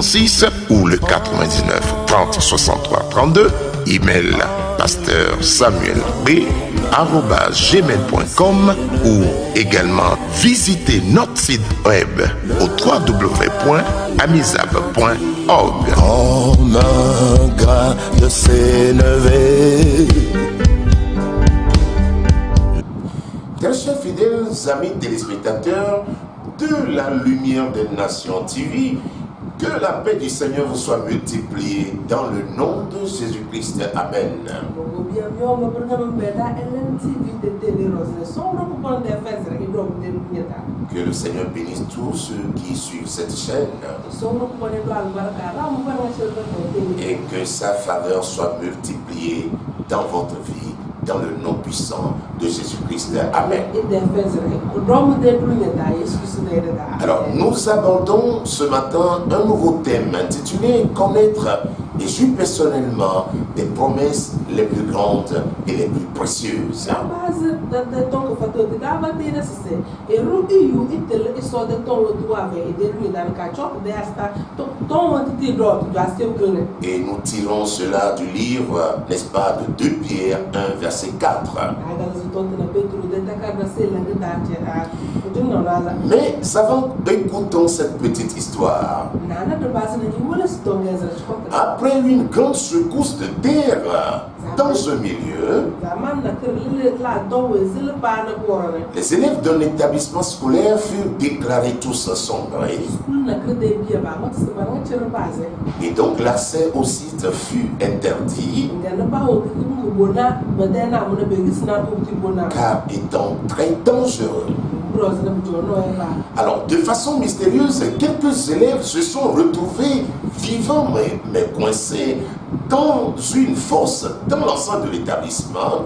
56 ou le 99 30 63 32. Email pasteur.samuel.b@gmail.com ou également visiter notre site web au www.amizab.org. Comme un grain de s'élever. Très chers fidèles amis téléspectateurs de la Lumière des Nations TV, que la paix du Seigneur vous soit multipliée dans le nom de Jésus-Christ. Amen. Que le Seigneur bénisse tous ceux qui suivent cette chaîne et que sa faveur soit multipliée dans votre vie, dans le nom puissant de Jésus-Christ. Amen. Alors, nous abordons ce matin un nouveau thème intitulé « Connaître et suivre personnellement les promesses les plus grandes et les plus précieuses ». Et nous tirons cela du livre, n'est-ce pas, de 2 Pierre 1, verset 4. Mais avant, écoutons cette petite histoire. Après une grande secousse de terre dans un milieu, les élèves d'un établissement scolaire furent déclarés tous sombrés. Et donc l'accès au site fut interdit, car étant très dangereux. Alors, de façon mystérieuse, quelques élèves se sont retrouvés vivants mais coincés dans une fosse dans l'enceinte de l'établissement.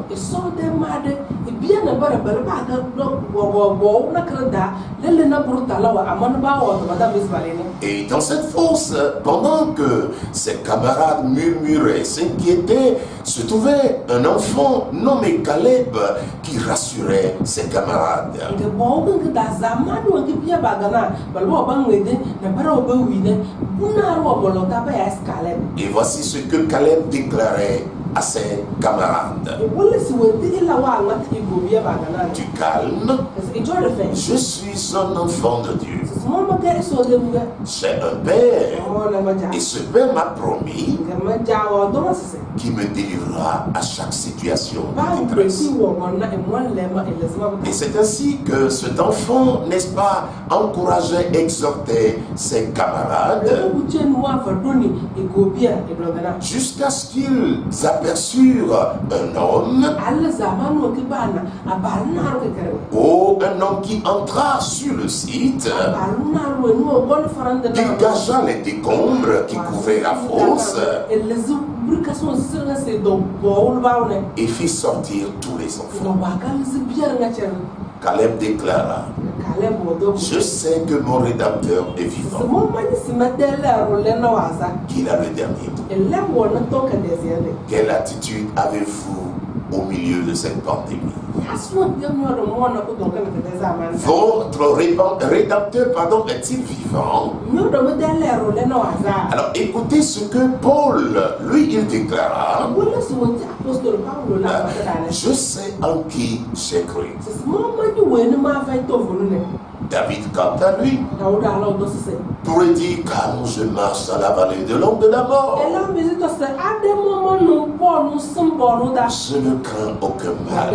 Et dans cette fosse, pendant que ses camarades murmuraient, s'inquiétaient, se trouvait un enfant nommé Caleb qui rassurait ses camarades. Et voici ce que Caleb déclarait à ses camarades. Du calme, je suis un enfant de Dieu. J'ai un père, et ce père m'a promis qu'il me délivrera à chaque situation de détresse. Et c'est ainsi que cet enfant, n'est-ce pas, encourageait, exhortait ses camarades jusqu'à ce qu'ils aperçurent un homme, un homme qui entra sur le site, dégagea les décombres qui couvraient la fosse et fit sortir tous les enfants. Caleb déclara: je sais que mon Rédempteur est vivant, qu'il a le dernier mot. Quelle attitude avez-vous au milieu de cette pandémie? Votre Rédempteur, est-il vivant? Alors écoutez ce que Paul, lui, il déclara: je sais en qui j'ai cru. David, quant à lui, pourrait dire: car je marche dans la vallée de l'ombre de la mort, je ne crains aucun mal,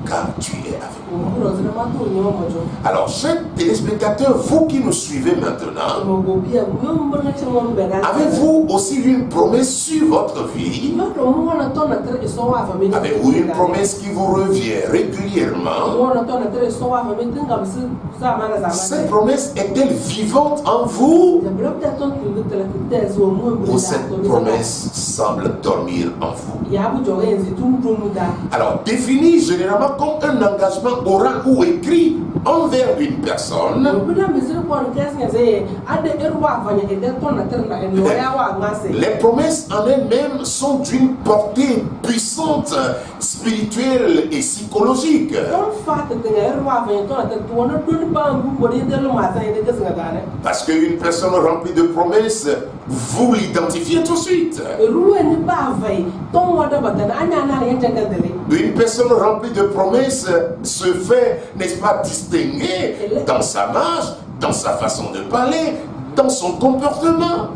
car tu es avec moi. Alors, chers téléspectateurs, vous qui nous suivez maintenant, avez-vous aussi une promesse sur votre vie? Avez-vous une promesse qui vous revient régulièrement? Cette promesse est-elle vivante en vous? Ou cette promesse semble dormir en vous? Alors, définie généralement comme un engagement oral ou écrit envers une personne, les promesses en elles-mêmes sont d'une portée puissante, spirituelle et psychologique. Parce qu'une personne remplie de promesses, vous l'identifiez tout de suite. Une personne remplie de promesses se fait, n'est-ce pas, distinguer dans sa marche, dans sa façon de parler, dans son comportement.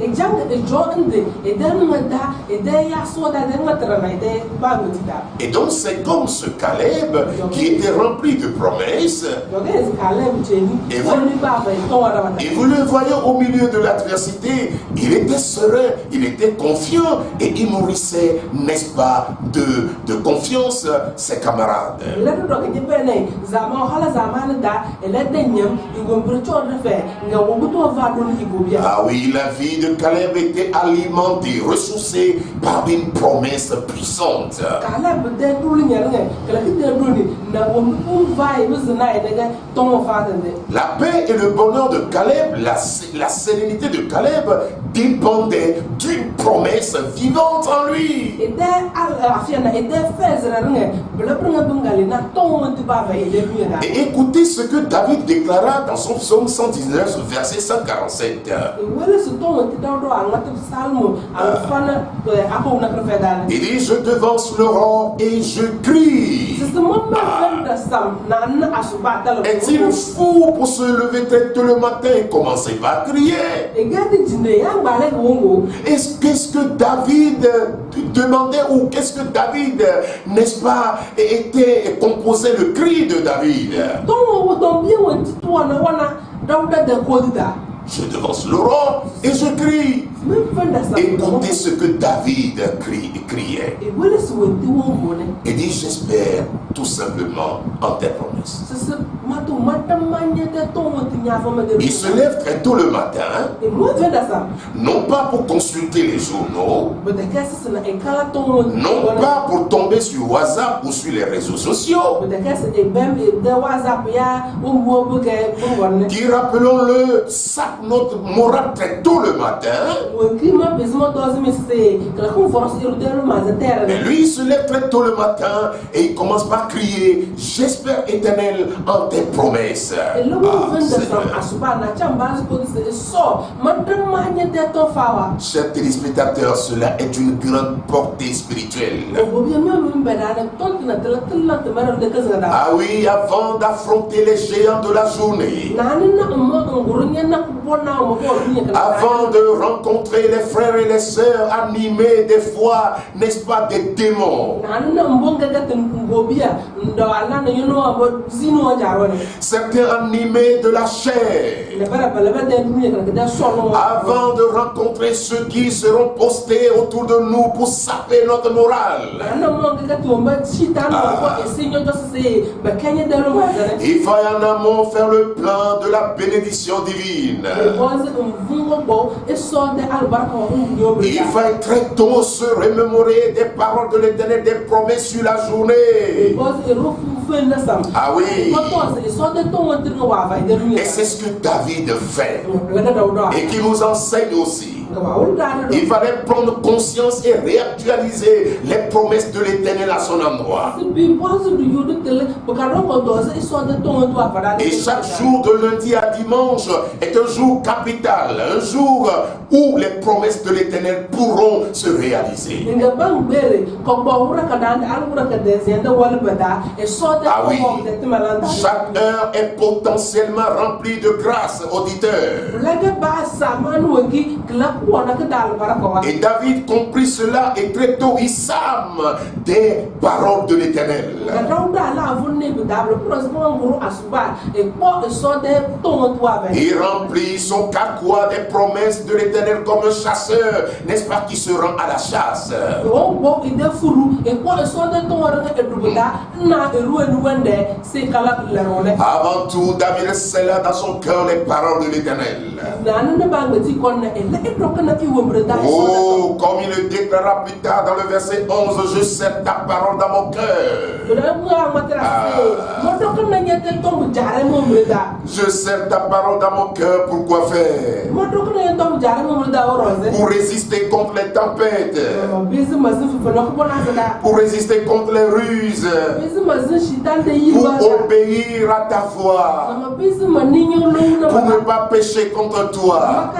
Et donc c'est comme ce Caleb qui était rempli de promesses. Et vous le voyez au milieu de l'adversité, il était serein, il était confiant et il nourrissait, n'est-ce pas, de confiance ses camarades. Ah oui, la vie de Caleb était alimentée, ressourcée par une promesse puissante. La paix et le bonheur de Caleb, la sérénité de Caleb dépendaient d'une promesse vivante en lui. Et écoutez ce que David déclara dans son psaume 119, verset 147. Il dit, je devance l'aurore et je crie. Est-il fou pour se lever très tôt le matin et commencer par crier? Qu'est-ce que David demandait, ou qu'est-ce que David, n'est-ce pas, était composé le cri de David? Je devance l'aurore et je crie. Écoutez ce que David criait. Il dit, j'espère tout simplement en tes promesses. Il se lève très tôt le matin, non pas pour consulter les journaux, non pas pour tomber sur WhatsApp ou sur les réseaux sociaux, qui, rappelons-le, sape notre morale très tôt le matin. Mais lui, il se lève très tôt le matin et il commence par crier, j'espère, Éternel, en tes promesses. Chers téléspectateurs, cela est une grande portée spirituelle. Ah oui, avant d'affronter les géants de la journée, avant de rencontrer les frères et les sœurs animés des fois, n'est-ce pas, des démons. Certains animés de la chair. Avant de rencontrer ceux qui seront postés autour de nous pour saper notre morale. Il faut en amont faire le plan de la bénédiction divine. Il va très tôt se remémorer des paroles de l'Éternel, des promesses sur la journée. Ah oui. Et c'est ce que David fait. Et qui nous enseigne aussi. Il fallait prendre conscience et réactualiser les promesses de l'Éternel à son endroit. Et chaque jour de lundi à dimanche est un jour capital, un jour où les promesses de l'Éternel pourront se réaliser. Ah oui, chaque heure est potentiellement remplie de grâce, auditeur. Et David comprit cela et très tôt il sème des paroles de l'Éternel. Il remplit son carquois des promesses de l'Éternel. l'Éternel comme un chasseur, n'est-ce pas, qui se rend à la chasse. Avant tout, David scella dans son cœur les paroles de l'Éternel. Oh, comme il le déclara plus tard dans le verset 11, je serre ta parole dans mon cœur. Je serre ta parole dans mon cœur, pourquoi faire? Pour résister contre les tempêtes, pour résister contre les ruses, pour obéir à ta voix, pour ne pas pécher contre toi.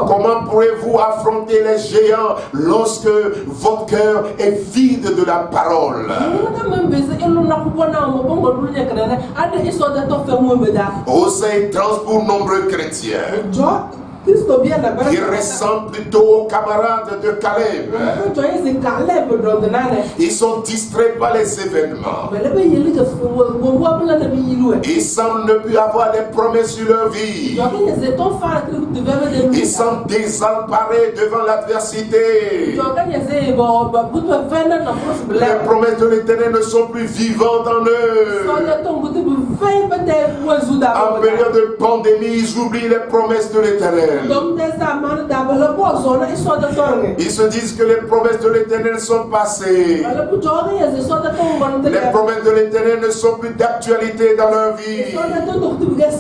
Comment pourrez-vous affronter les géants lorsque votre cœur est vide de la parole? Oh, c'est étrange pour nombreux chrétiens qui ressemblent plutôt aux camarades de Caleb. Ils sont distraits par les événements. Ils semblent ne plus avoir des promesses sur leur vie. Ils sont désemparés devant l'adversité. Les promesses de l'Éternel ne sont plus vivantes en eux. En période de pandémie, ils oublient les promesses de l'Éternel. Ils se disent que les promesses de l'Éternel sont passées. Les promesses de l'Éternel ne sont plus d'actualité dans leur vie.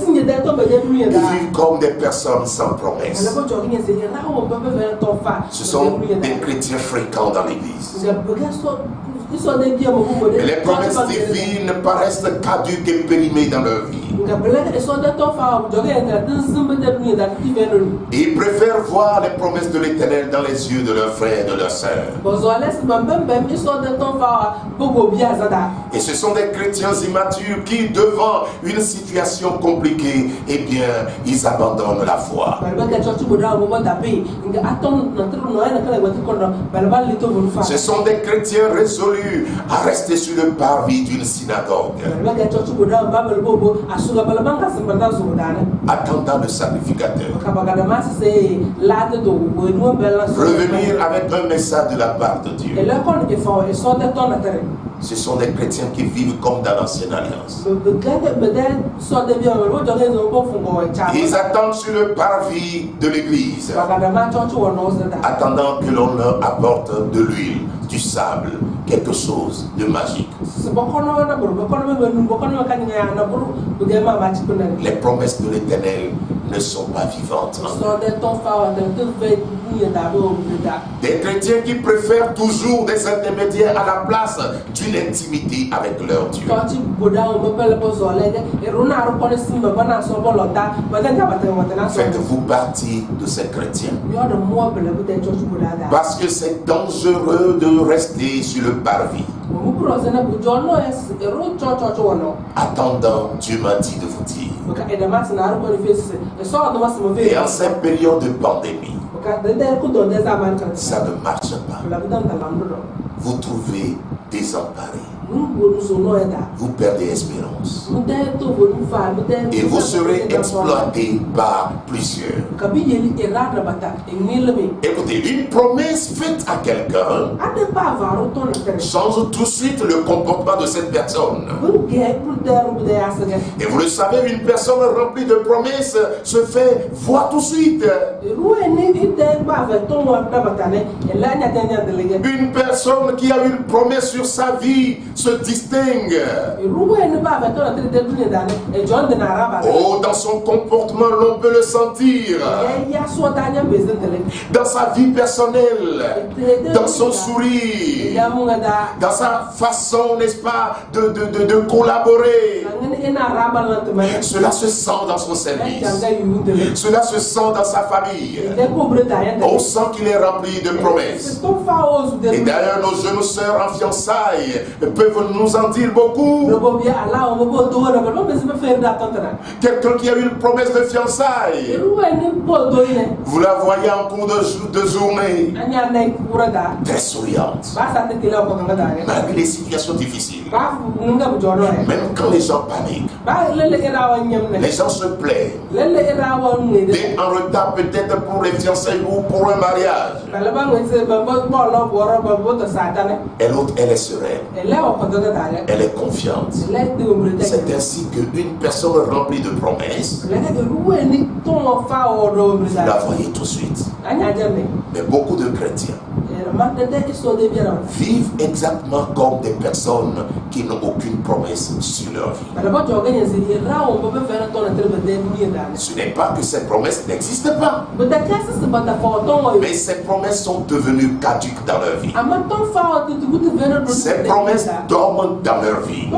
Ils vivent comme des personnes sans promesses. Ce sont des chrétiens fréquents dans l'église. Les promesses divines paraissent caduques et périmées dans leur vie. Ils préfèrent voir les promesses de l'Éternel dans les yeux de leurs frères et de leurs sœurs. Et ce sont des chrétiens immatures qui, devant une situation compliquée, eh bien, ils abandonnent la foi. Ce sont des chrétiens résolus à rester sur le parvis d'une synagogue, attendant le sacrificateur revenir avec un message de la part de Dieu. Ce sont des chrétiens qui vivent comme dans l'ancienne alliance. Ils attendent sur le parvis de l'église, attendant que l'on leur apporte de l'huile, du sable, quelque chose de magique. Les promesses de l'Éternel ne sont pas vivantes. Des chrétiens qui préfèrent toujours des intermédiaires à la place d'une intimité avec leur Dieu. Faites-vous partie de ces chrétiens? Parce que c'est dangereux de rester sur le parvis. Attendant, Dieu m'a dit de vous dire. Et en cette période de pandémie, ça ne marche pas. Vous trouvez désemparé. Vous perdez espérance. Et vous serez exploité par plusieurs. Écoutez, une promesse faite à quelqu'un change tout de suite le comportement de cette personne. Et vous le savez, une personne remplie de promesses se fait voir tout de suite. Une personne qui a une promesse sur sa vie se distingue. Oh, dans son comportement, l'on peut le sentir. Dans sa vie personnelle, dans son sourire, dans sa façon, n'est-ce pas, de collaborer. Cela se sent dans son service. Cela se sent dans sa famille. On sent qu'il est rempli de promesses. Et d'ailleurs, nos jeunes sœurs en fiançailles peuvent peuvent nous en dire beaucoup. Quelqu'un qui a eu une promesse de fiançailles, vous la voyez en cours de journée, très souriante, malgré les situations difficiles. Même quand les gens paniquent, les gens se plaignent, d'être en retard peut-être pour les fiançailles ou pour un mariage. Et l'autre, elle est sereine, elle est confiante. C'est ainsi qu'une personne remplie de promesses, vous la voyez tout de suite. Mais beaucoup de chrétiens vivent exactement comme des personnes qui n'ont aucune promesse sur leur vie. Ce n'est pas que ces promesses n'existent pas, mais ces promesses sont devenues caduques dans leur vie. Ces promesses dorment dans leur vie.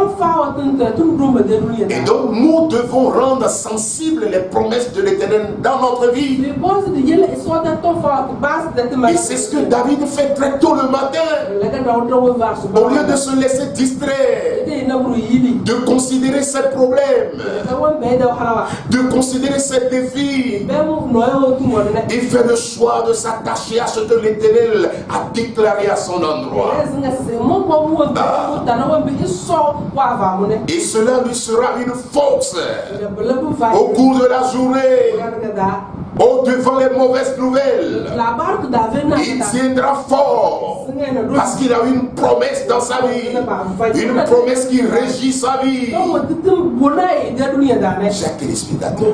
Et donc nous devons rendre sensibles les promesses de l'Éternel dans notre vie. Et c'est ce que David fait très tôt le matin. Au lieu de se laisser distraire, de considérer ses problèmes, de considérer ses défis, il fait le choix de s'attacher à ce que l'Éternel a déclaré à son endroit. Et cela lui sera une force au cours de la journée. Devant les mauvaises nouvelles, il tiendra fort parce qu'il a une promesse dans sa vie, une promesse qui régit sa vie. Chers téléspectateurs,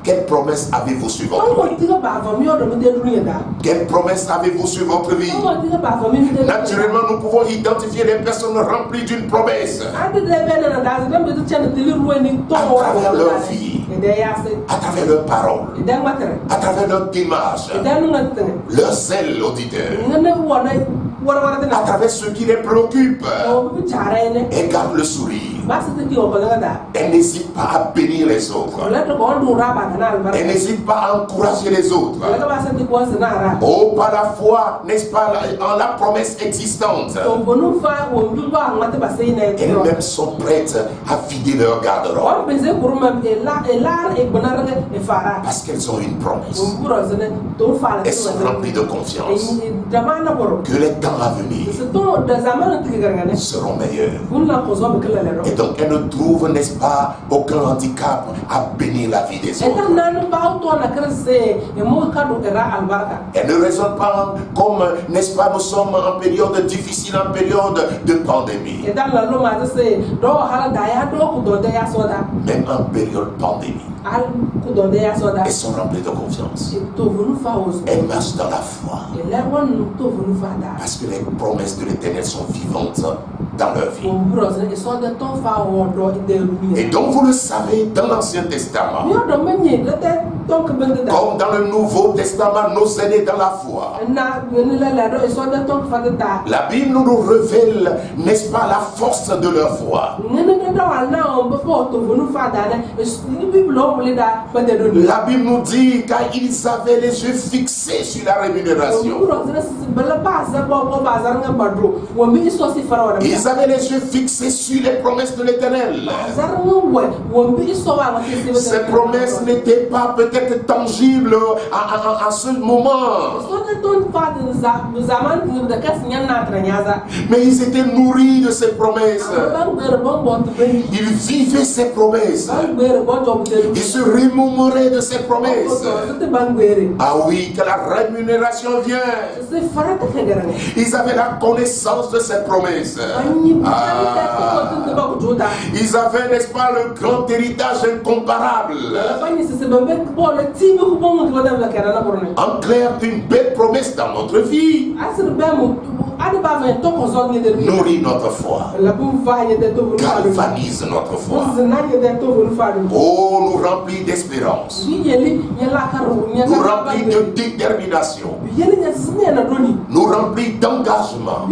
quelle promesse avez-vous sur votre vie? Quelle promesse avez-vous sur votre vie? Naturellement, nous pouvons identifier les personnes remplies d'une promesse à travers leur vie, à travers leurs paroles, à travers leur démarche, leur zèle auditeur, à travers ce qui les préoccupe. Et garde le sourire. Elle n'hésite pas à bénir les autres. Elle n'hésite pas à encourager les autres. Oh, par la foi, n'est-ce pas, en la promesse existante. Elles-mêmes sont prêtes à vider leur garde-robe. Parce qu'elles ont une promesse. Elles sont remplies de confiance que les temps à venir seront meilleurs. Et donc elles ne trouvent, n'est-ce pas, aucun handicap à bénir la vie des autres. Elles ne raisonnent pas comme, n'est-ce pas, nous sommes en période difficile, en période de pandémie. Même en période pandémie, elles sont remplies de confiance. Elles marchent dans la foi. Parce que les promesses de l'Éternel sont vivantes dans leur vie. Et donc vous le savez, dans l'Ancien Testament, comme dans le Nouveau Testament, nos aînés dans la foi, la Bible nous révèle, n'est-ce pas, la force de leur foi. La Bible nous dit qu'ils avaient les yeux fixés sur la rémunération. Ils avaient les yeux fixés sur les promesses de l'Éternel. Ces promesses n'étaient pas peut-être tangibles à ce moment, mais ils étaient nourris de ces promesses. Ils vivaient ces promesses. Ils se remémoraient de ces promesses. Ah oui, que la rémunération vient. Ils avaient la connaissance de ces promesses. Ils avaient, n'est-ce pas, le grand héritage incomparable. En clair, une belle promesse dans notre vie. Nourrit notre foi, galvanise notre foi. Oh, nous remplit d'espérance, nous remplit de détermination. nous remplit d'engagement.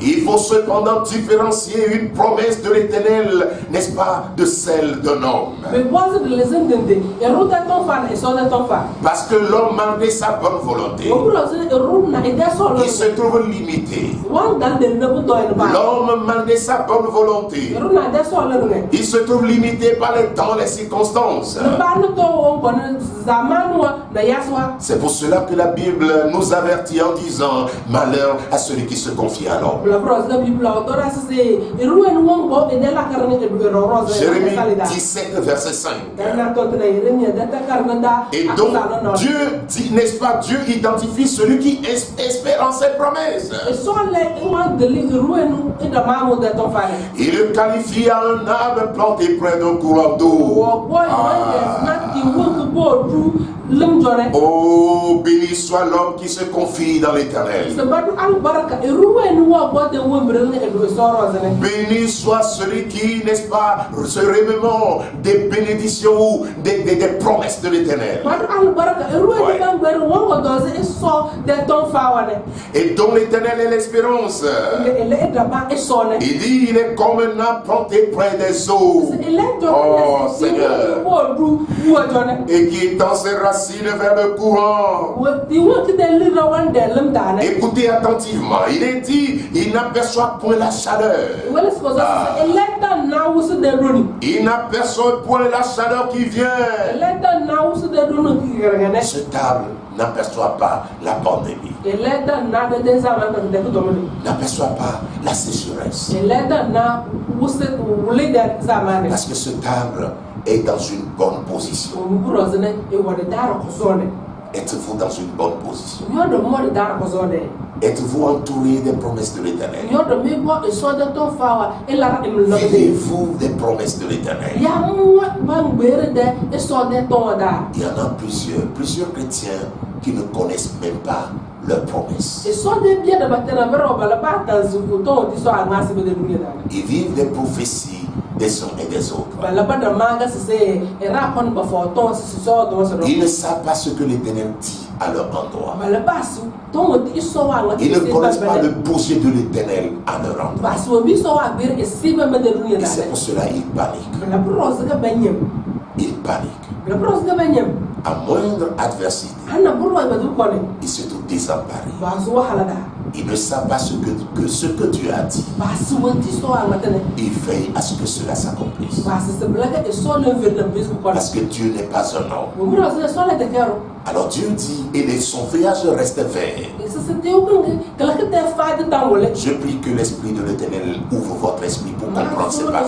Il faut cependant différencier une promesse de l'Éternel, n'est-ce pas, de celle d'un homme. Parce que l'homme, malgré sa bonne volonté, il se trouve limité. L'homme, malgré sa bonne volonté, il se trouve limité par les temps, les circonstances. C'est pour cela que la Bible nous avertit en disant: malheur à celui qui se confie à l'homme. Jérémie 17, verset 5. Et donc Dieu dit, n'est-ce pas, Dieu identifie celui qui espère en ses promesses. Il le qualifie à un arbre planté près d'un courant d'eau. Oh, béni soit l'homme qui se confie dans l'Éternel. Béni soit celui qui, n'est-ce pas, se remémore des bénédictions ou des promesses de l'Éternel. Ouais. Et dont l'Éternel est l'espérance. Il dit, il est comme un arbre planté près des eaux. Oh Seigneur. Et qui étend ses racines vers le courant. Écoutez attentivement. Il est dit, il n'aperçoit point la chaleur. Il n'aperçoit point la chaleur qui vient. Ce table n'aperçoit pas la pandémie. N'aperçoit pas la sécheresse. Parce que ce table est dans une bonne position. Êtes-vous dans une bonne position? Êtes-vous entouré des promesses de l'Éternel? Vivez-vous des promesses de l'Éternel? Il y en a plusieurs chrétiens qui ne connaissent même pas leurs promesses. Ils vivent des prophéties des uns et des autres. Ils ne savent pas ce que l'Éternel dit à leur endroit. Ils ne connaissent pas le projet de l'Éternel à leur endroit. Et c'est pour cela qu'ils paniquent. Ils paniquent. À moindre adversité, ils se trouvent désemparés. Ils ne savent pas ce que Dieu a dit. Ils veillent à ce que cela s'accomplisse. Parce que Dieu n'est pas un homme. Alors Dieu dit, et son veillage reste vert. Je prie que l'Esprit de l'Éternel ouvre votre esprit pour comprendre ces paroles.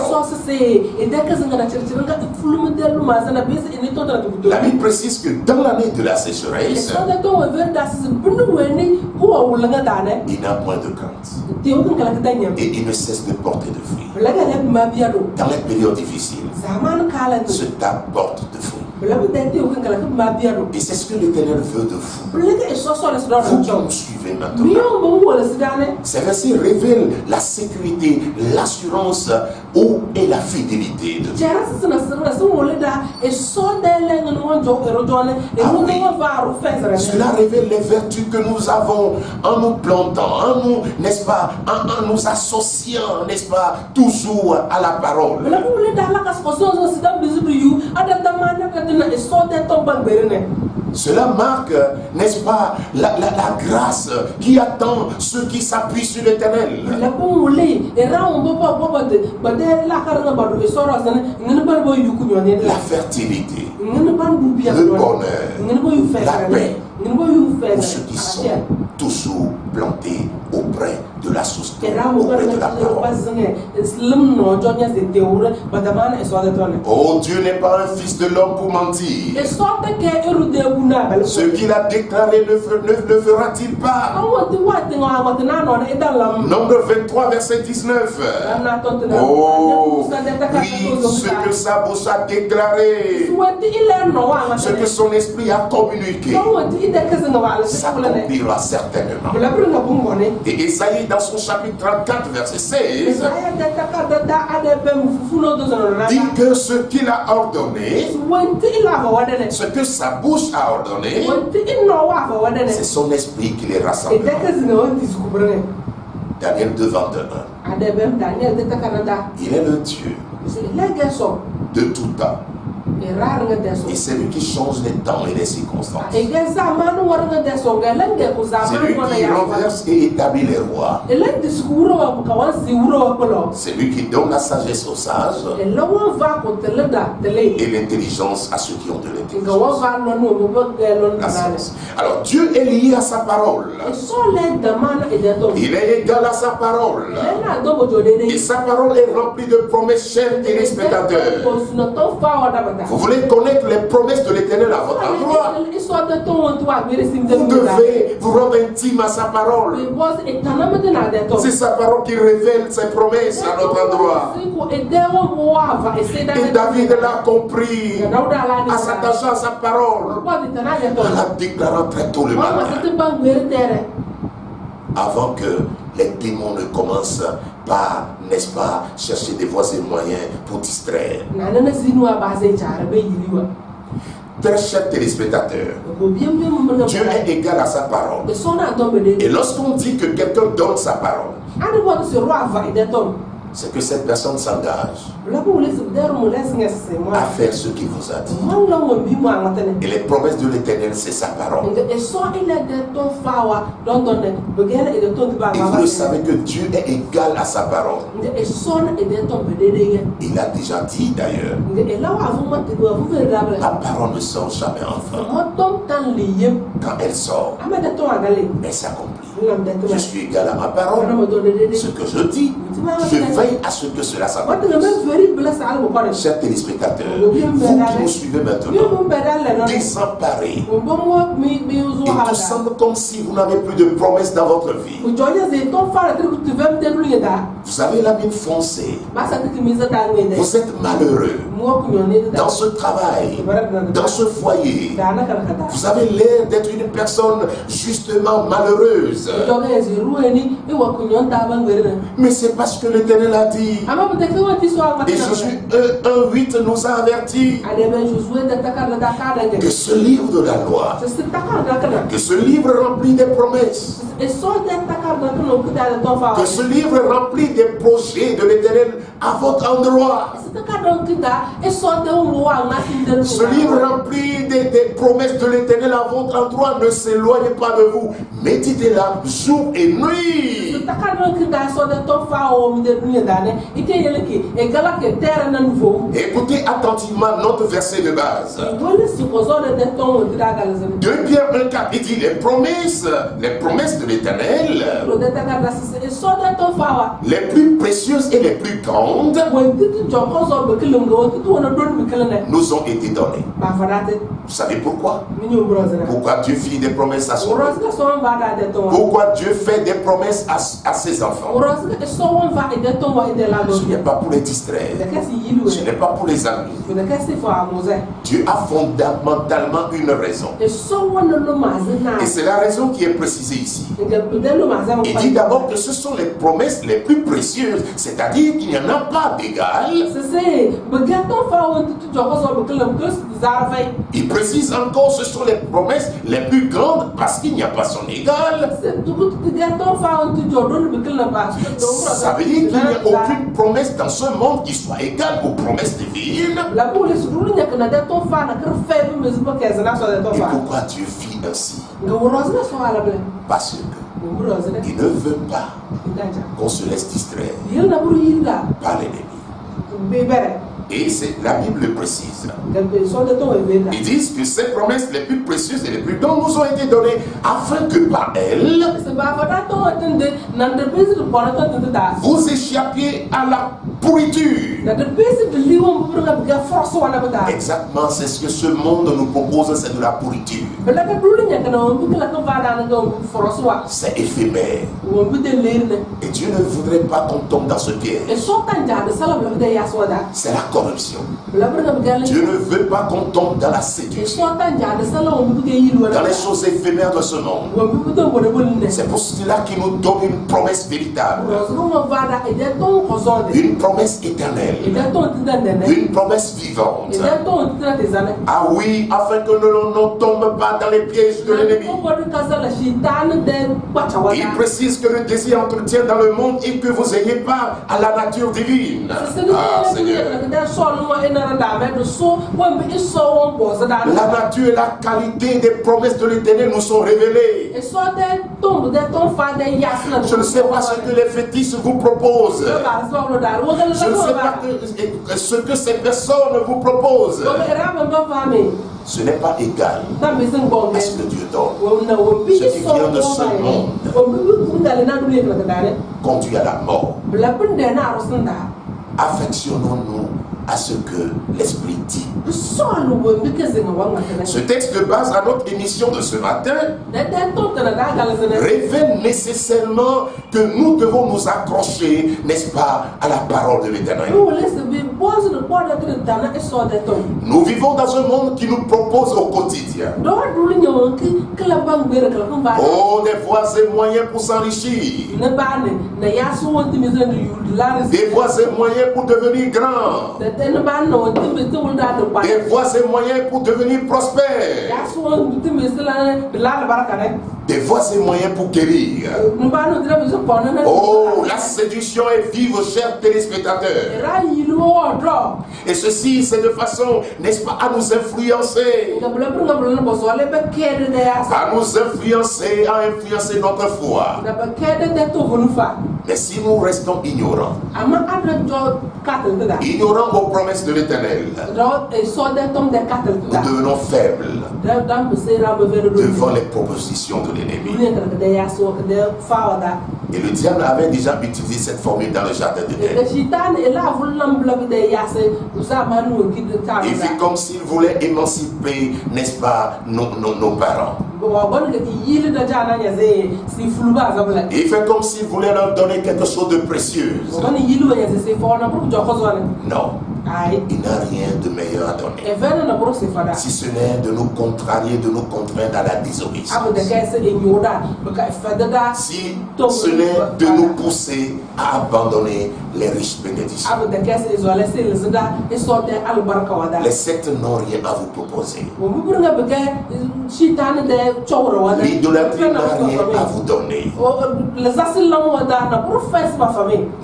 La Bible précise que dans l'année de la sécheresse, il n'a point de crainte. Et il ne cesse de porter de fruits. Dans les périodes difficiles, ce table porte de fruits. Et c'est ce que l'Éternel veut de vous. Vous qui nous suivez maintenant. Ces versets révèlent la sécurité, l'assurance et la fidélité de Dieu. Cela révèle les vertus que nous avons en nous plantant, en nous, n'est-ce pas, en nous associant, n'est-ce pas, toujours à la parole. Cela marque, n'est-ce pas, la grâce qui attend ceux qui s'appuient sur l'Éternel. La fertilité, le bonheur, la paix pour ceux qui sont toujours plantés auprès de la source, auprès de la parole. Oh, Dieu n'est pas un fils de l'homme pour mentir. Ce qu'il a déclaré ne fera-t-il pas? Nombre 23, verset 19. Oh, oui, ce que sa bouche a déclaré, Ce que son esprit a communiqué s'accomplira certainement. Et Isaïe, dans son chapitre 34, verset 16, dit que ce qu'il a ordonné, ce que sa bouche a ordonné, c'est son esprit qui les rassemblera. Daniel 2:21. Il est le Dieu de tout temps. Et c'est lui qui change les temps et les circonstances. C'est lui qui renverse et établit les rois. C'est lui qui donne la sagesse aux sages et l'intelligence à ceux qui ont de l'intelligence. La science. Alors Dieu est lié à sa parole. Il est égal à sa parole. Et sa parole est remplie de promesses, chers téléspectateurs. Vous voulez connaître les promesses de l'Éternel à votre endroit. Vous devez vous rendre intime à sa parole. C'est sa parole qui révèle ses promesses à notre endroit. Et David l'a compris en s'attachant à sa parole, en la déclarant très tôt le matin, avant que les démons ne commencent par, n'est-ce pas, chercher des voies et moyens pour distraire. Très chers téléspectateurs, Dieu est égal à sa parole. Et lorsqu'on dit que quelqu'un donne sa parole, c'est que cette personne s'engage à faire ce qu'il vous a dit. Et les promesses de l'Éternel, c'est sa parole. Et vous le savez que Dieu est égal à sa parole. Il a déjà dit d'ailleurs, la parole ne sort jamais en vain. Quand elle sort, elle s'accomplit. Je suis égal à ma parole. Ce que je dis, je veille à ce que cela s'accomplisse. Chers téléspectateurs, vous qui nous suivez maintenant, désemparés, et tout semble comme si vous n'avez plus de promesses dans votre vie. Vous avez la mine foncée. Vous êtes malheureux dans ce travail, dans ce foyer. Vous avez l'air d'être une personne justement malheureuse. Mais c'est parce que l'Éternel a dit. Et Josué 1:8 nous a avertis que ce livre de la loi, que ce livre rempli des promesses, que ce livre rempli des projets de l'Éternel à votre endroit, ce livre rempli des promesses de l'Éternel à votre endroit ne s'éloigne pas de vous. Méditez-la jour et nuit. Écoutez attentivement notre verset de base. 2 Pierre 1:4, il dit les promesses de l'Éternel, les plus précieuses et les plus grandes, nous ont été données. Vous savez pourquoi? Pourquoi Dieu fit des promesses à son peuple? Pourquoi Dieu fait des promesses à ses enfants? Ce n'est pas pour les distraire. Ce n'est pas pour les amuser. Dieu a fondamentalement une raison. Et c'est la raison qui est précisée ici. Il dit d'abord que ce sont les promesses les plus précieuses, c'est-à-dire qu'il n'y en a pas d'égal. Il précise encore ce sont les promesses les plus grandes parce qu'il n'y a pas son égal. Ça veut dire qu'il n'y a aucune promesse dans ce monde qui soit égale aux promesses divines. Et pourquoi Dieu fit ainsi? Parce que il ne veut pas qu'on se laisse distraire par l'ennemi. Et la Bible le précise. Ils disent que ces promesses les plus précieuses et les plus grandes nous ont été données afin que par elles, vous échappiez à la pourriture. Exactement, c'est ce que ce monde nous propose, c'est de la pourriture. C'est éphémère. Et Dieu ne voudrait pas qu'on tombe dans ce piège. C'est la corruption. Dieu ne veut pas qu'on tombe dans la séduction, dans les choses éphémères de ce monde. C'est pour cela qu'il nous donne une promesse véritable, une promesse éternelle, une promesse vivante. Ah oui, afin que nous ne tombe pas dans les pièges de l'ennemi. Il précise que le désir entretient dans le monde et que vous n'ayez pas à la nature divine. Ah Seigneur. La nature et la qualité des promesses de l'Éternel nous sont révélées. Je ne sais pas ce que les fétiches vous proposent. Je ne sais pas ce que ces personnes vous proposent. Ce n'est pas égal à ce que Dieu donne. Ce qui vient de ce monde conduit à la mort. Affectionnons-nous à ce que l'Esprit dit. Ce texte de base à notre émission de ce matin révèle nécessairement que nous devons nous accrocher, n'est-ce pas, à la parole de l'Éternel. Nous vivons dans un monde qui nous propose au quotidien des voies et moyens pour s'enrichir, des voies et moyens pour devenir grand, des voies et moyens pour devenir prospère, des voies et moyens pour guérir. Oh, la séduction est vive, chers téléspectateurs. Et ceci, c'est de façon, n'est-ce pas, à nous influencer. À nous influencer, à influencer notre foi. Mais si nous restons ignorants, ignorants aux promesses de l'Éternel, nous devenons faibles devant les propositions de l'ennemi. Et le diable avait déjà utilisé cette formule dans le jardin d'Éden. Il fait comme s'il voulait émanciper, n'est-ce pas, nos parents. Il fait comme s'il voulait leur donner quelque chose de précieux. Non. Il n'a rien de meilleur à donner, si ce n'est de nous contrarier, de nous contraindre à la désobéissance. Si ce n'est de nous pousser à abandonner les riches bénédictions. Les sectes n'ont rien à vous proposer. L'idolâtrie n'a rien à vous donner.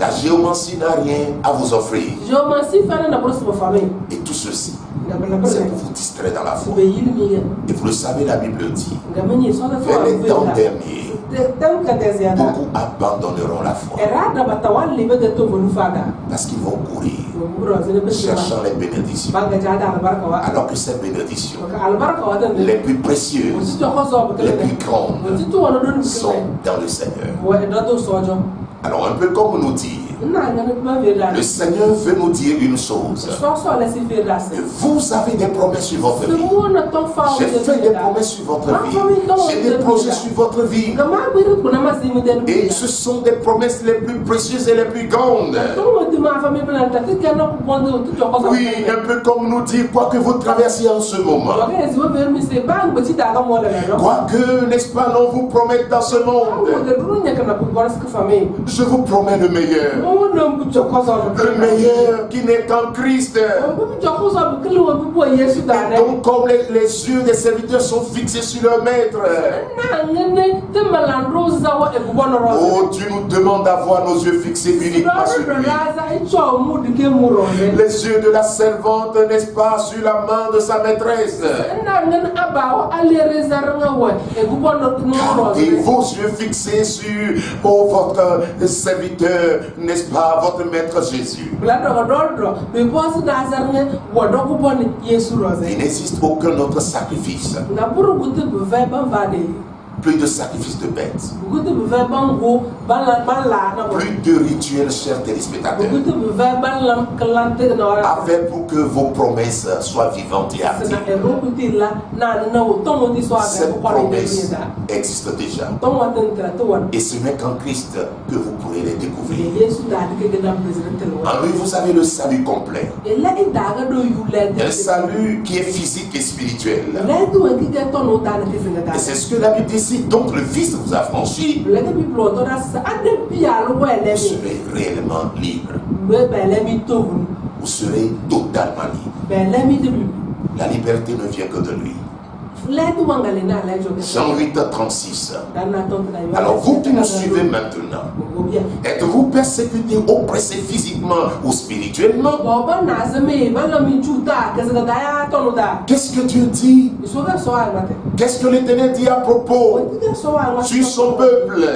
La géomancie n'a rien à vous offrir. Et tout ceci, c'est pour vous distraire dans la foi. Et vous le savez, la Bible dit, vers les temps derniers, beaucoup abandonneront la foi. Parce qu'ils vont courir, cherchant les bénédictions. Alors que ces bénédictions, les plus précieuses, les plus grandes, sont dans le Seigneur. Alors un peu comme nous dire, le Seigneur veut nous dire une chose. Vous avez des promesses sur votre vie. J'ai fait des promesses sur votre vie. J'ai des projets sur votre vie. Et ce sont des promesses les plus précieuses et les plus grandes. Oui, un peu comme nous dire quoi que vous traversez en ce moment. Quoi que, n'est-ce pas, l'on vous promette dans ce monde. Je vous promets le meilleur. Le meilleur qui n'est qu'en Christ. Et donc, comme les yeux des serviteurs sont fixés sur leur maître, oh, tu nous demandes d'avoir nos yeux fixés uniquement sur lui. Les yeux de la servante, n'est-ce pas, sur la main de sa maîtresse. Et vos yeux fixés sur votre serviteur, n'est-ce pas, votre maître Jésus. Il n'existe aucun autre sacrifice Plus de sacrifices de bêtes. Plus de rituels, chers téléspectateurs. Avec pour que vos promesses soient vivantes et actives. Cette promesse existe déjà. Et ce n'est qu'en Christ que vous pourrez les découvrir. En lui, vous avez le salut complet. Un salut qui est physique et spirituel. Et c'est ce que la Bible dit ici. Donc le Fils vous a franchi. Vous serez réellement libre. Vous serez totalement libre. La liberté ne vient que de lui. Jean 8:36. Alors vous qui nous suivez maintenant, êtes-vous persécuté, oppressé physiquement ou spirituellement? Qu'est-ce que Dieu dit? Qu'est-ce que l'Éternel dit à propos sur son peuple?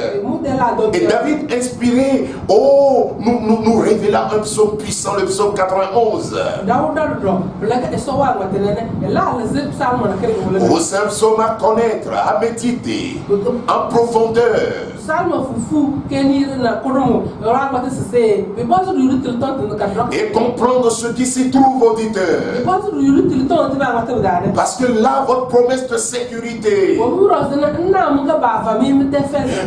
Et David inspiré, nous révéla un psaume puissant, le psaume 91. C'est un psaume à connaître, à méditer en profondeur. Et comprendre ce qui s'y trouve, auditeur. Parce que là, votre promesse de sécurité,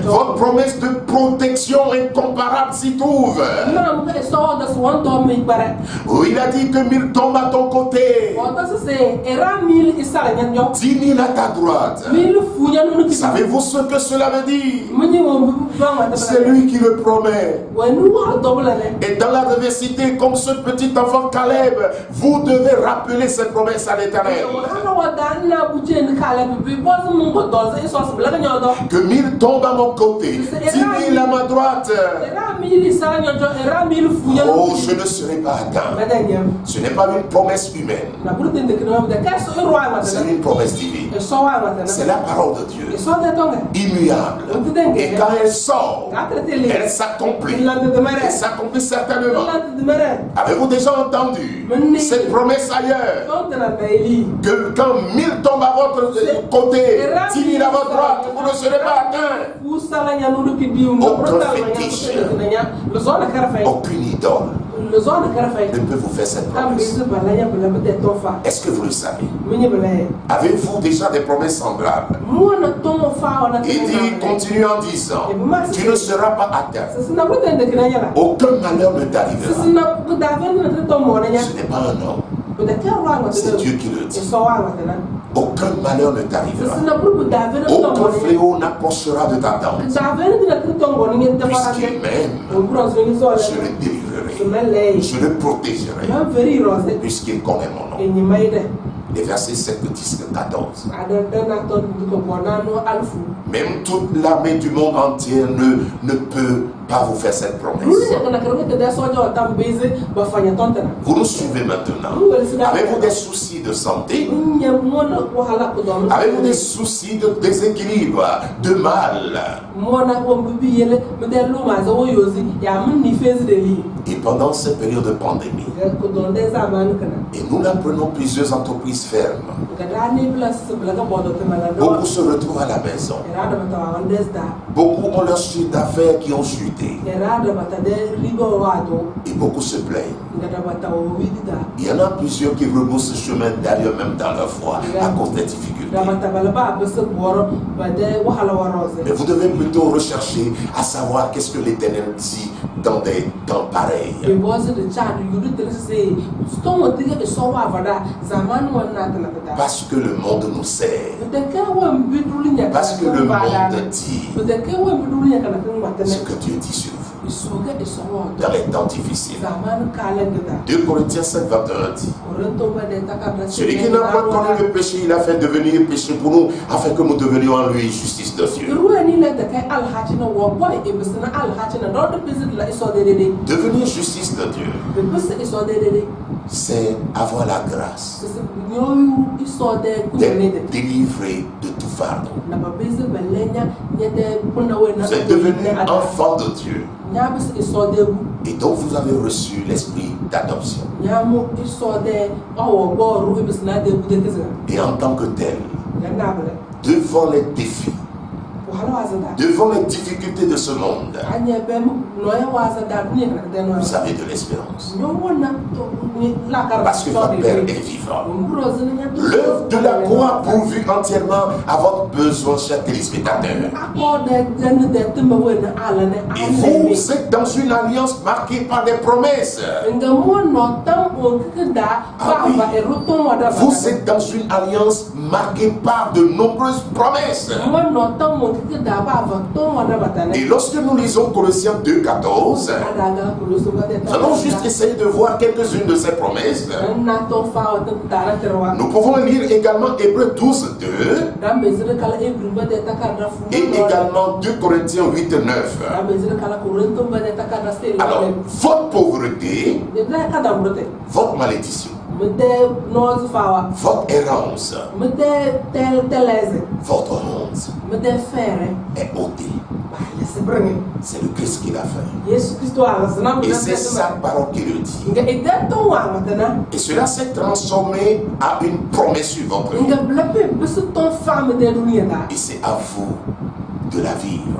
votre promesse de protection incomparable s'y trouve. Il a dit que 1000 tombent à ton côté, 10 000 à ta droite. Savez-vous ce que cela veut dire? C'est lui qui le promet. Et dans la diversité, comme ce petit enfant Caleb, vous devez rappeler cette promesse à l'Éternel. Que 1000 tombent à mon côté, 10 000 à ma droite. Oh, je ne serai pas atteint. Ce n'est pas une promesse humaine. C'est une promesse divine. C'est la parole de Dieu, immuable. Et quand elle sort, elle s'accomplit. Elle s'accomplit certainement. Avez-vous déjà entendu cette promesse ailleurs? Que quand 1000 tombent à votre côté, 10 000 à votre droite, vous ne serez pas atteint. Aucun fétiche, aucune idole ne peut vous faire cette promesse. Est-ce que vous le savez? Avez-vous déjà des promesses semblables? Il dit, continue en disant, tu ne seras pas atteint. Aucun malheur ne t'arrivera. Ce n'est pas un homme. C'est Dieu qui le dit. Aucun malheur ne t'arrivera. Aucun fléau n'approchera de ta tente. Puisqu'il m'aime, je le délivrerai. Je le protégerai. Puisqu'il connaît mon nom. Les versets 7, 10, 14. Même toute l'armée du monde entier ne peut pas vous faire cette promesse. Vous nous suivez maintenant. Avez-vous des soucis de santé? Avez-vous des soucis de déséquilibre, de mal? Et pendant cette période de pandémie, et nous l'apprenons, plusieurs entreprises ferment. Beaucoup se retrouvent à la maison. Beaucoup ont leur chiffre d'affaires qui ont chuté. Et beaucoup se plaignent. Il y en a plusieurs qui rebroussent ce chemin d'ailleurs même dans leur foi à cause des difficultés. Mais vous devez plutôt rechercher à savoir qu'est-ce que l'Éternel dit dans des temps pareils. Parce que le monde nous sert. Parce que le monde dit ce que Dieu dit sur vous. Dans les temps difficiles. 2 Corinthiens 5, 21 dit: celui qui n'a pas connu le péché, il a fait devenir péché pour nous, afin que nous devenions en lui justice de Dieu. Devenir justice de Dieu, c'est avoir la grâce d'être délivré de tout fardeau. Vous êtes devenu enfant de Dieu. Et donc vous avez reçu l'esprit d'adoption. Et en tant que tel, devant les défis devant les difficultés de ce monde, vous avez de l'espérance. Parce que votre Père est vivant. L'œuvre de la croix pourvue entièrement à votre besoin, chers téléspectateurs. Et vous êtes dans une alliance marquée par des promesses. Vous êtes dans une alliance marquée par de nombreuses promesses. Et lorsque nous lisons Colossiens 2,14, nous allons juste essayer de voir quelques-unes de ces promesses. Nous pouvons lire également Hébreux 12,2 et également 2 Corinthiens 8,9. Alors, votre pauvreté, votre malédiction, votre errance, votre honte est ôtée. C'est le Christ qui l'a fait. Et c'est sa parole qui le dit. Et cela s'est transformé à une promesse sur votre vie. Et c'est à vous de la vivre.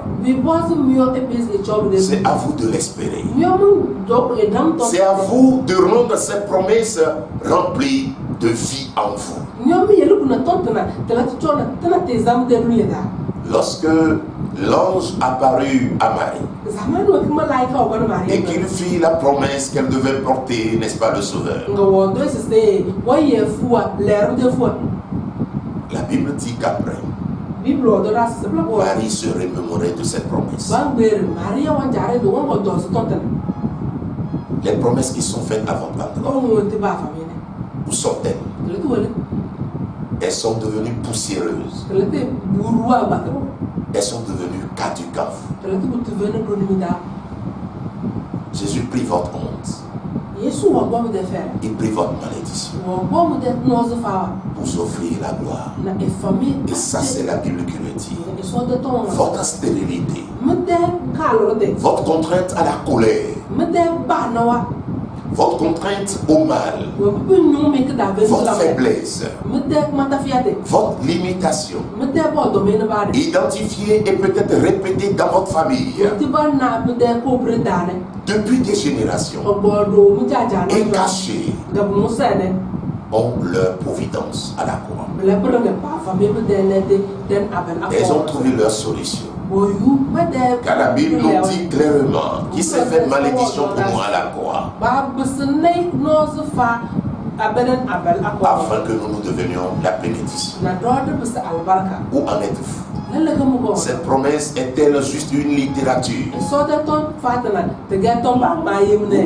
C'est à vous de l'espérer. C'est à vous de rendre cette promesse remplie de vie en vous. Lorsque l'ange apparut à Marie et qu'il fit la promesse qu'elle devait porter, n'est-ce pas, le Sauveur, la Bible dit qu'après, Marie se remémorait de cette promesse. Les promesses qui sont faites avant Pentecôte, où sont-elles? Elles sont devenues poussiéreuses. Elles sont devenues caducantes. Jésus prit votre honte. Il prit votre malédiction pour offrir la gloire. Et ça, c'est la Bible qui le dit. Votre stérilité, votre contrainte à la colère, votre contrainte au mal, votre faiblesse, votre limitation, identifiée et peut-être répétée dans votre famille depuis des générations et cachée, ont leur providence à la croix. Elles ont trouvé leur solution. Car la Bible nous dit clairement qu'il s'est fait malédiction pour nous à la croix, afin que nous devenions la bénédiction. Où en êtes-vous? Cette promesse est-elle juste une littérature? Ou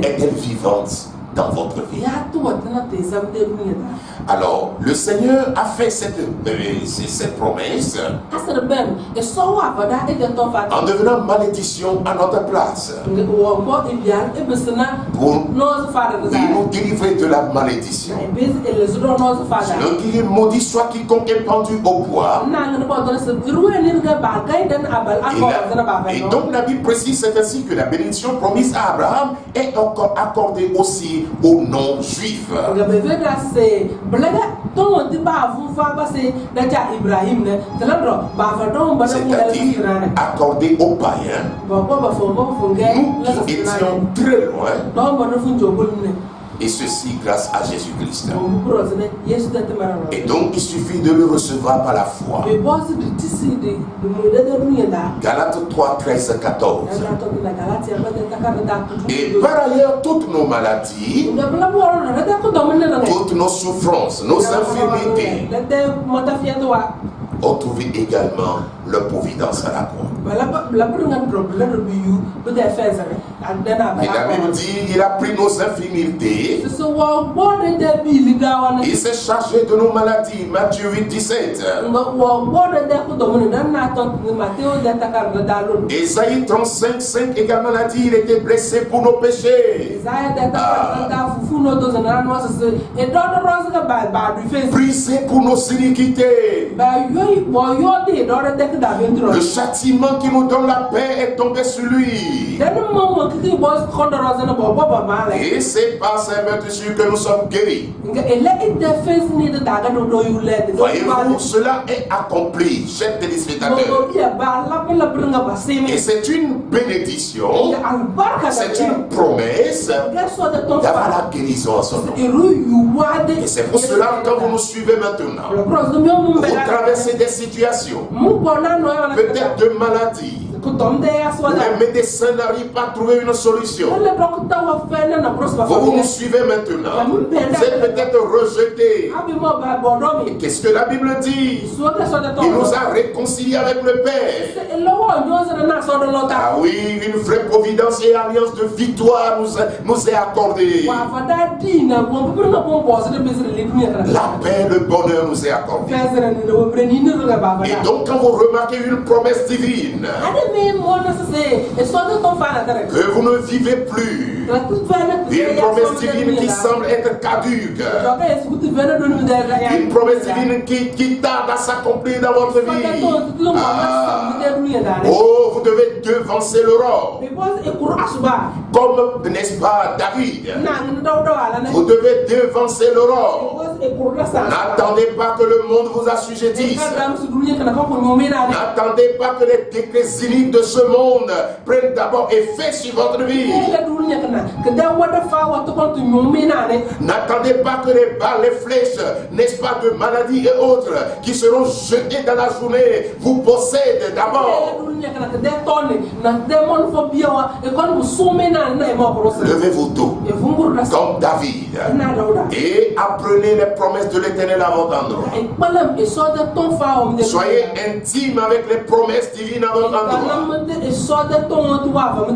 est-elle vivante dans votre vie? Alors, le Seigneur a fait cette promesse en devenant malédiction à notre place pour nous délivrer de la malédiction. Selon qu'il est maudit soit quiconque est pendu au bois. Et donc la Bible précise, c'est ainsi que la bénédiction promise à Abraham est encore accordée aussi aux non-juifs. C'est-à-dire accordée aux païens, nous qui étions très loin, et ceci grâce à Jésus-Christ. Et donc il suffit de le recevoir par la foi. Galates 3, 13, 14. Et par ailleurs, toutes nos maladies, toutes nos souffrances, nos infirmités ont trouvé également leur providence à la croix. Et la Bible dit, il a pris nos infirmités, il s'est chargé de nos maladies. Matthieu 8, 17. Ésaïe 35, 5 également l'a dit, il était blessé pour nos péchés, brisé pour nos iniquités. Le châtiment qui nous donne la paix est tombé sur lui. Et c'est par sa vertu que nous sommes guéris. Voyez-vous, cela est accompli, chers téléspectateurs. Et c'est une bénédiction, c'est une promesse d'avoir la guérison en son nom. Et c'est pour cela que quand vous nous suivez maintenant, vous traversez des situations, peut-être de maladies, où les médecins n'arrivent pas à trouver une solution. Vous nous suivez maintenant. Vous êtes peut-être rejeté. Qu'est-ce que la Bible dit? Il nous a réconciliés avec le Père. Ah oui, une vraie providence et alliance de victoire nous est accordée. La paix, le bonheur nous est accordé. Et donc quand vous remarquez une promesse divine, que vous ne vivez plus, une promesse divine qui semble être caduque, une promesse divine qui tarde à s'accomplir dans votre vie. Oh, vous devez devancer l'aurore. Comme, n'est-ce pas, David? Vous devez devancer l'aurore. N'attendez pas que le monde vous assujettisse. N'attendez pas que les décrets iniques de ce monde prennent d'abord effet sur votre vie. N'attendez pas que les balles, les flèches, n'est-ce pas, de maladies et autres qui seront jetées dans la journée vous possèdent d'abord. Levez vos dos comme David et apprenez les promesses de l'Éternel à votre endroit. Soyez intime avec les promesses divines à votre endroit.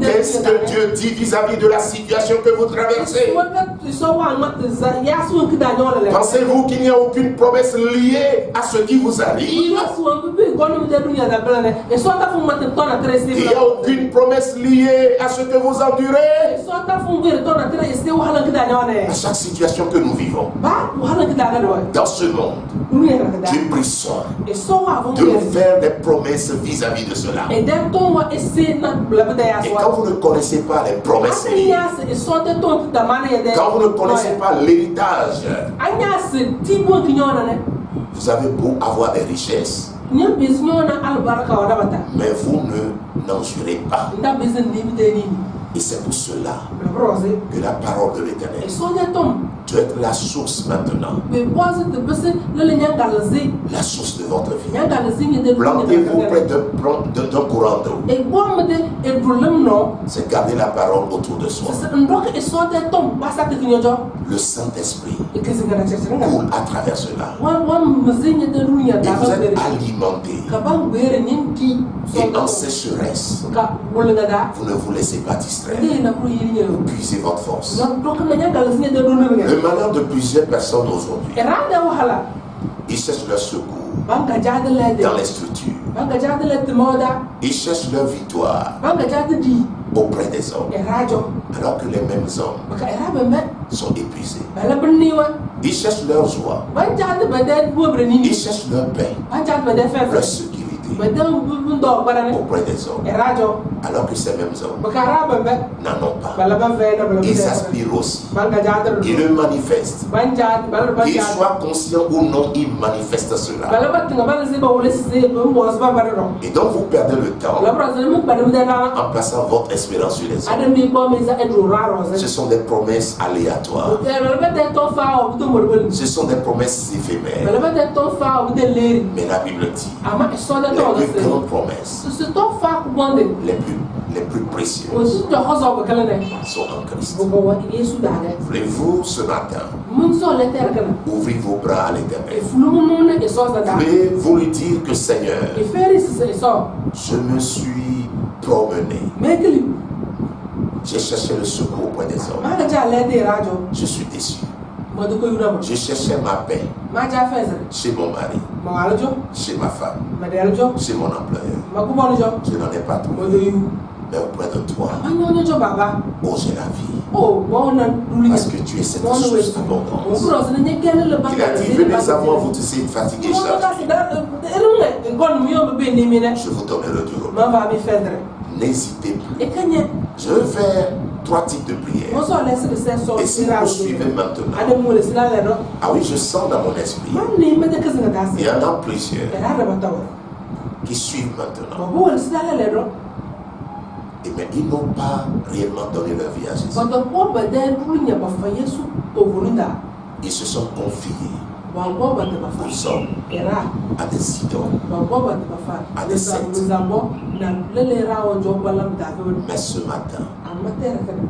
Qu'est-ce que Dieu dit vis-à-vis de la situation que vous traversez? Pensez-vous qu'il n'y a aucune promesse liée à ce qui vous arrive? Il n'y a aucune promesse liée à ce que vous endurez? À chaque situation que nous vivons dans ce monde, Dieu prie soin de nous faire des promesses vis-à-vis de cela. Et quand vous ne connaissez pas les promesses liées, quand vous ne connaissez pas l'héritage, vous avez beau avoir des richesses, mais vous n'en jurez pas. Et c'est pour cela que la parole de l'Éternel doit être la source maintenant. La source de votre vie. Plantez-vous près d'un courant d'eau. C'est garder la parole autour de soi. Le Saint-Esprit coule à travers cela. Et vous êtes alimenté. Et en sécheresse, vous ne vous laissez pas distraire. Vous puisez votre force. Le malheur de plusieurs personnes aujourd'hui, ils cherchent leur secours dans les structures. Ils cherchent leur victoire auprès des hommes, alors que les mêmes hommes sont épuisés. Ils cherchent leur joie, ils cherchent leur paix, leur sécurité auprès des hommes, alors que ces mêmes hommes n'en ont pas. Ils aspirent aussi, ils le manifestent, qu'ils soient conscients ou non, ils manifestent cela. Et donc vous perdez le temps en plaçant votre espérance sur les hommes. Ce sont des promesses aléatoires, ce sont des promesses éphémères. Mais la Bible dit les plus grandes promesses, les plus précieuses, sont en Christ. Voulez-vous ce matin ouvrir vos bras à l'Éternel? Voulez-vous lui dire que Seigneur, je me suis promené, j'ai cherché le secours auprès des hommes, je suis déçu. Je cherchais ma paix chez mon mari, chez ma femme, chez mon employeur. Je n'en ai pas trouvé. Mais auprès de toi, oh, j'ai la vie. Parce que tu es cette source d'abondance. Il a dit, venez à moi, vous tous êtes fatigués, je vous donnerai du repos. N'hésitez plus. Je vais faire 3 types de prières. Et si vous suivez maintenant, ah oui, je sens dans mon esprit, il y en a plusieurs qui suivent maintenant. Et mais ils n'ont pas réellement donné leur vie à Jésus. Ils se sont confiés aux hommes, à des idoles, à des sectes. Mais ce matin,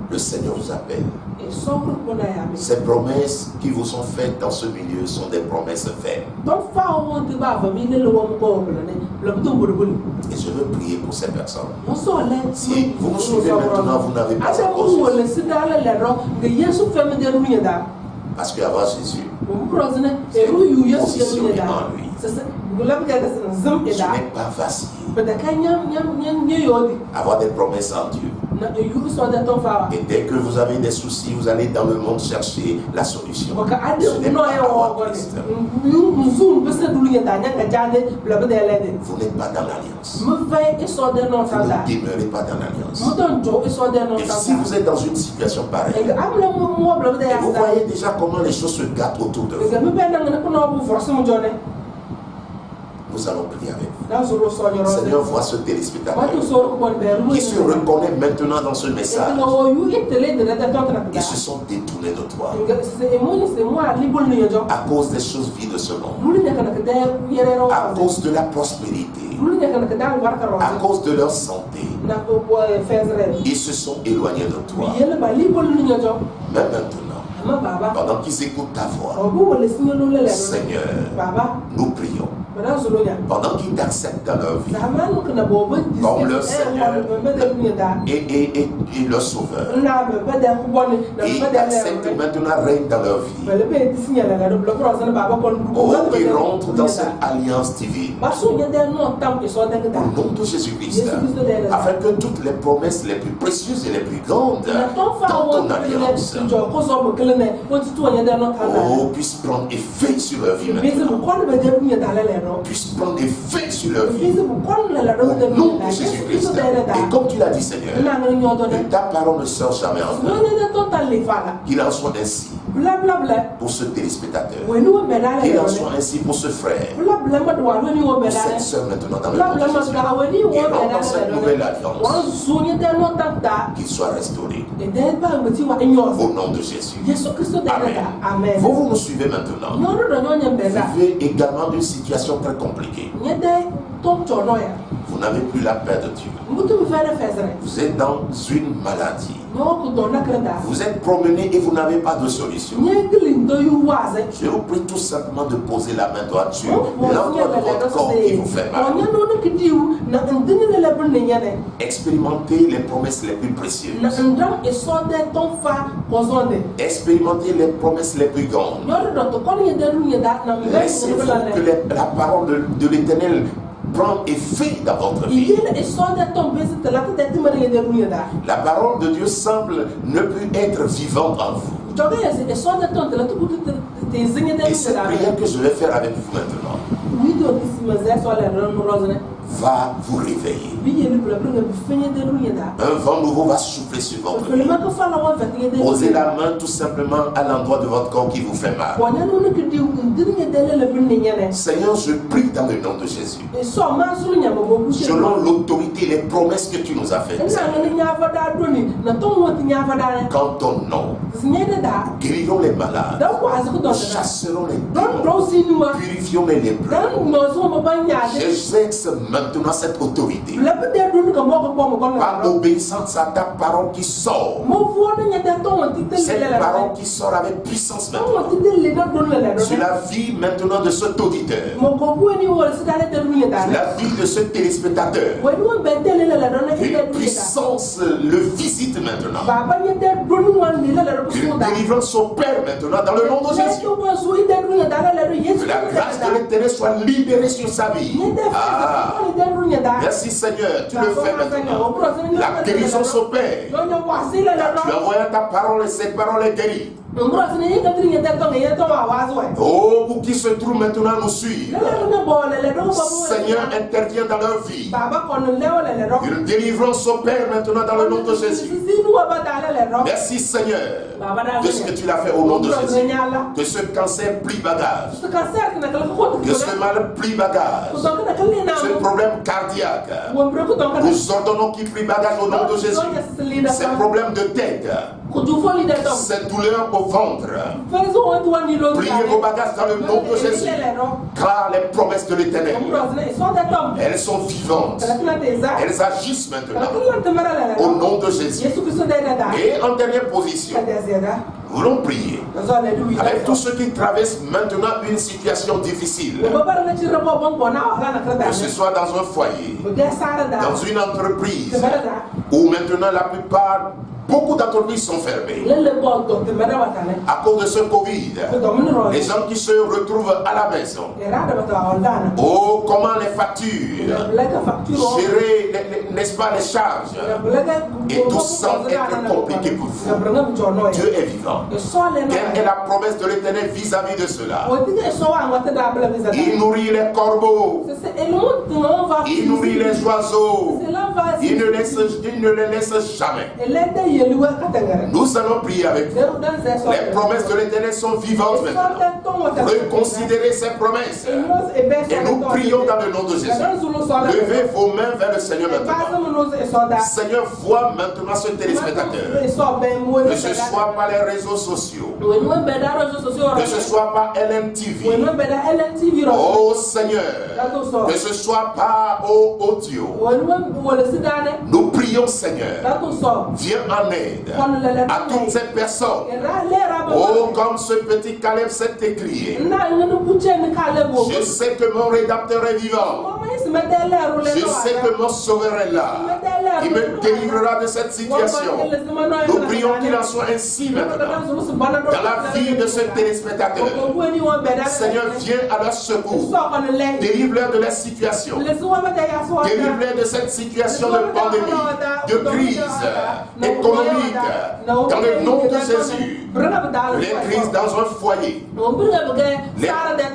le Seigneur vous appelle. Ces promesses qui vous sont faites dans ce milieu sont des promesses fermes. Et je veux prier pour ces personnes. Si vous me suivez maintenant, vous n'avez pas encore Jésus. Parce qu'avoir Jésus, c'est positionné en lui. Je n'ai pas vacillé. Avoir des promesses en Dieu. Et dès que vous avez des soucis, vous allez dans le monde chercher la solution. Ce n'est pas avoir Christ. Vous n'êtes pas dans l'alliance. Vous ne demeurez pas dans l'alliance. Et si vous êtes dans une situation pareille, et vous voyez déjà comment les choses se gâtent autour de vous, nous allons prier avec vous. Seigneur, vois ce téléspectateur qui se reconnaît maintenant dans ce message. Ils se sont détournés de toi à cause des choses vides de ce monde, à cause de la prospérité, à cause de leur santé. Ils se sont éloignés de toi. Mais maintenant, pendant qu'ils écoutent ta voix, Seigneur, nous prions. Pendant qu'ils t'acceptent dans leur vie comme leur Seigneur et leur Sauveur, et ils t'acceptent maintenant règne dans leur vie. Oh, qu'ils rentrent dans cette alliance divine au nom de Jésus-Christ, afin que toutes les promesses les plus précieuses et les plus grandes dans ton alliance puissent prendre effet sur leur vie maintenant. Puisse prendre effet sur leur vie au nom de Jésus-Christ. Et comme tu l'as dit, Seigneur, que ta parole ne sort jamais en vain. Qu'il en soit ainsi pour ce téléspectateur. Qu'il en soit ainsi pour ce frère, pour cette soeur maintenant dans le nom de Jésus. Qu'il rentre dans cette nouvelle alliance. Qu'il soit restauré au nom de Jésus. Amen. Vous nous suivez maintenant. Vous vivez également une situation très compliquée. Vous n'avez plus la paix de Dieu. Vous êtes dans une maladie. Vous êtes promené et vous n'avez pas de solution. Je vous prie tout simplement de poser la main droite sur l'endroit de votre corps qui vous fait mal. Expérimentez les promesses les plus précieuses. Expérimentez les promesses les plus grandes. Laissez-vous que la parole de l'Éternel prend effet dans votre vie. La parole de Dieu semble ne plus être vivante en vous. Et cette prière que je vais faire avec vous maintenant va vous réveiller. Un vent nouveau va souffler sur votre vie. Posez la main tout simplement à l'endroit de votre corps qui vous fait mal. Seigneur, je prie dans le nom de Jésus, selon l'autorité et les promesses que tu nous as faites. Qu'en ton nom, guérissons les malades, chasserons les démons, purifions les lépreux. J'exerce maintenant cette autorité par l'obéissance à ta parole qui sort. Cette parole qui sort avec puissance maintenant sur la vie maintenant de cet auditeur, la vie de ce téléspectateur. Une puissance le visite maintenant. Une délivrance opère maintenant dans le nom de Jésus. Que la grâce de l'Éternel soit libérée sur sa vie. Merci Seigneur, tu le fais maintenant. La guérison s'opère. Tu as envoyé ta parole et cette parole est guérie. Oh, pour qui se trouve maintenant nous suivre. Seigneur, intervient dans leur vie. Une délivrance opère maintenant dans le nom de Jésus. Merci Seigneur de ce que tu l'as fait au nom de Jésus. Que ce cancer plie bagage. Que ce mal plie bagage. Ce problème cardiaque. Nous ordonnons qu'il plie bagage au nom de Jésus. Ces problèmes de tête. Cette douleur au ventre. Pliez vos bagages dans le nom de Jésus. Car les promesses de l'Éternel, elles sont vivantes. Elles agissent maintenant. Au nom de Jésus. Et en dernière position, nous voulons prier avec tous ceux qui traversent maintenant une situation difficile. Que ce soit dans un foyer, dans une entreprise, où maintenant la plupart, beaucoup d'entreprises sont fermées à cause de ce Covid. Les gens qui se retrouvent à la maison. Oh, comment les factures, gérer, n'est-ce pas, les charges. Et tout semble être compliqué pour vous. Dieu est vivant. Quelle est la promesse de l'Éternel vis-à-vis de cela? Il nourrit les corbeaux. Il nourrit les oiseaux. Il ne les laisse jamais. Nous allons prier avec vous. Les promesses de l'Éternel sont vivantes maintenant. Reconsidérez ces promesses. Et nous prions dans le nom de Jésus. Levez vos mains vers le Seigneur maintenant. Seigneur, vois maintenant ce téléspectateur. Que ce soit par les réseaux sociaux. Que ce soit par LMTV. Oh Seigneur. Que ce soit par audio. Nous prions Seigneur. Viens en aide à toutes ces personnes. Oh, comme ce petit Caleb s'est écrié. Je sais que mon rédacteur est vivant. Je sais que mon sauveur est là. Il me délivrera de cette situation. Nous prions qu'il en soit ainsi maintenant. Dans la vie de ce téléspectateur. Seigneur, viens à leur secours. Délivre-les de la situation. Délivre-les de cette situation de pandémie, de crise économique. Dans le nom de Jésus. Les crises dans un foyer. Les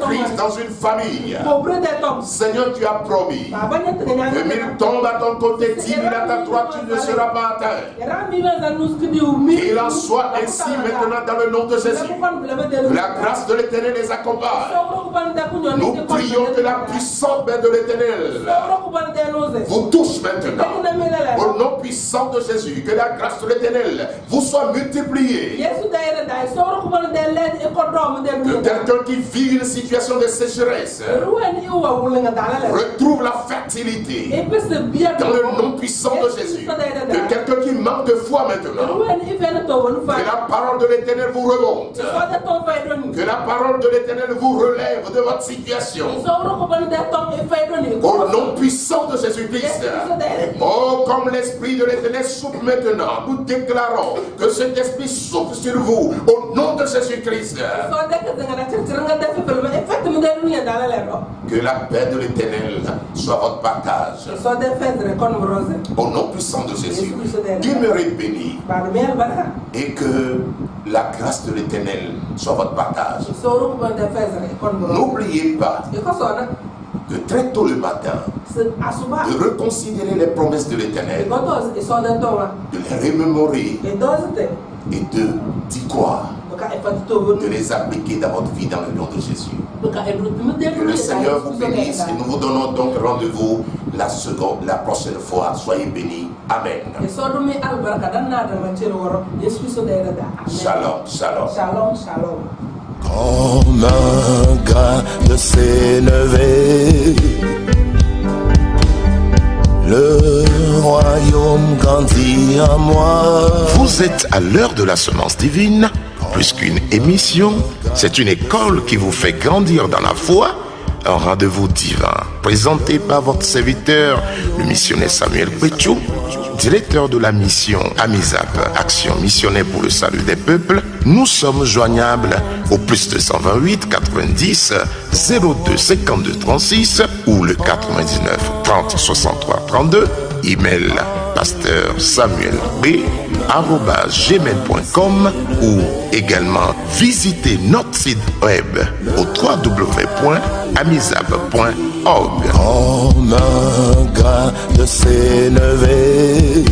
crises dans une famille. Seigneur, tu as promis que 1000 tombent à ton côté, 10 000 à ta droite, tu ne seras pas atteint. Qu'il en soit ainsi maintenant dans le nom de Jésus. Que la grâce de l'Éternel les accompagne. Nous prions que la puissance de l'Éternel vous touche maintenant. Au nom puissant de Jésus, que la grâce de l'Éternel vous soit multipliée. Que quelqu'un qui vit une situation de sécheresse retrouve la fertilité dans le nom puissant de Jésus. Que quelqu'un qui manque de foi maintenant, que la parole de l'Éternel vous remonte. Que la parole de l'Éternel vous relève de votre situation. Au nom puissant de Jésus-Christ. Oh, comme l'Esprit de l'Éternel souffle maintenant, nous déclarons que cet Esprit souffle sur vous. Au nom de Jésus-Christ. Que la paix de l'Éternel soit votre partage. Au nom puissant de Jésus. Demeurez bénis. Et que la grâce de l'Éternel soit votre partage. N'oubliez pas que très tôt le matin, de reconsidérer les promesses de l'Éternel, de les remémorer et d'y croire, de les appliquer dans votre vie dans le nom de Jésus. Que le Seigneur vous bénisse et nous vous donnons donc rendez-vous la prochaine fois. Soyez bénis. Amen. Shalom, shalom. Shalom, shalom. Comme un grain s'est levé, le royaume grandit en moi. Vous êtes à l'heure de la semence divine. Plus qu'une émission, c'est une école qui vous fait grandir dans la foi. Un rendez-vous divin présenté par votre serviteur, le missionnaire Samuel Pétiou, directeur de la mission AMISAP, Action missionnaire pour le salut des peuples. Nous sommes joignables au plus 228 90 02 52 36 ou le 99 30 63 32. Email pasteur Samuel B @gmail.com ou également visiter notre site web au www.amizab.org. Comme un grain de sénévé